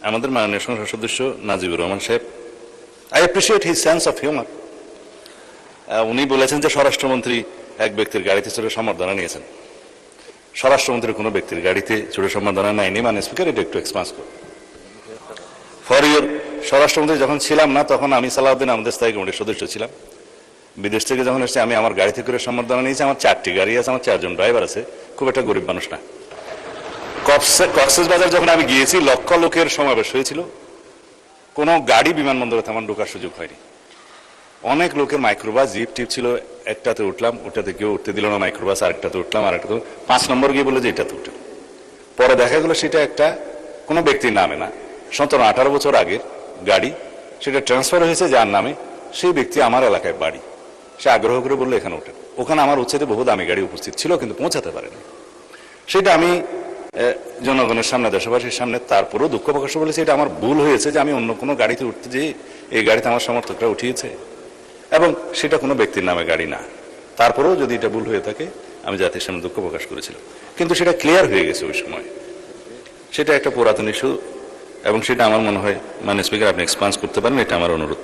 আমাদের মাননীয় সংসদ সদস্য নাজিবুর রহমান সাহেব, I appreciate his sense of humour. উনি বলেছেন যে স্বরাষ্ট্রমন্ত্রী এক ব্যক্তির গাড়িতে চড়ে সম্বর্ধনা নিয়েছেন। স্বরাষ্ট্রমন্ত্রী কোনো ব্যক্তির গাড়িতে চড়ে সম্বর্ধনা নেয়নি। মানে স্পিকার, এটা একটু এক্সপান্স করুন ফর ইউর। স্বরাষ্ট্রমন্ত্রী যখন ছিলাম না তখন আমি সালাউদ্দিন আমাদের স্থায়ী কমিটির সদস্য ছিলাম। বিদেশ থেকে যখন এসেছি আমি আমার গাড়িতে করে সম্বর্ধনা নিয়েছি। আমার 4টি গাড়ি আছে, আমার 4 জন ড্রাইভার আছে, খুব একটা গরিব মানুষ না। কক্সবাজার যখন আমি গিয়েছি লক্ষ লোকের সমাবেশ হয়েছিল, কোনো গাড়ি বিমানবন্দরে তেমন ঢোকার সুযোগ হয়নি। অনেক লোকের মাইক্রোবাস জিপ টিপ ছিল, একটাতে উঠলাম, ওটাতে কেউ উঠতে দিল না মাইক্রোবাস, আরেকটাতে উঠলাম, আরেকটাতে 5 নম্বর গিয়ে বলে যে এটাতে উঠে। পরে দেখা গেল সেটা একটা কোনো ব্যক্তির নামে না, 17-18 বছর আগের গাড়ি, সেটা ট্রান্সফার হয়েছে যার নামে। সেই ব্যক্তি আমার এলাকায় বাড়ি, সে আগ্রহ করে বললো এখানে ওঠে। ওখানে আমার উচ্ছেদে বহু দামি গাড়ি উপস্থিত ছিল কিন্তু পৌঁছাতে পারেনি। সেটা আমি জনগণের সামনে, দেশবাসীর সামনে তারপরেও দুঃখ প্রকাশ বলেছি এটা আমার ভুল হয়েছে যে আমি অন্য কোনো গাড়িতে উঠতে যেয়ে এই গাড়িতে আমার সমর্থকরা উঠিয়েছে, এবং সেটা কোনো ব্যক্তির নামে গাড়ি না। তারপরেও যদি এটা ভুল হয়ে থাকে আমি জাতির সামনে দুঃখ প্রকাশ করেছিলাম, কিন্তু সেটা ক্লিয়ার হয়ে গেছে ওই সময়। সেটা একটা পুরাতন ইস্যু, এবং সেটা আমার মনে হয় মানে স্পিকার আপনি এক্সপান্স করতে পারেন, এটা আমার অনুরোধ।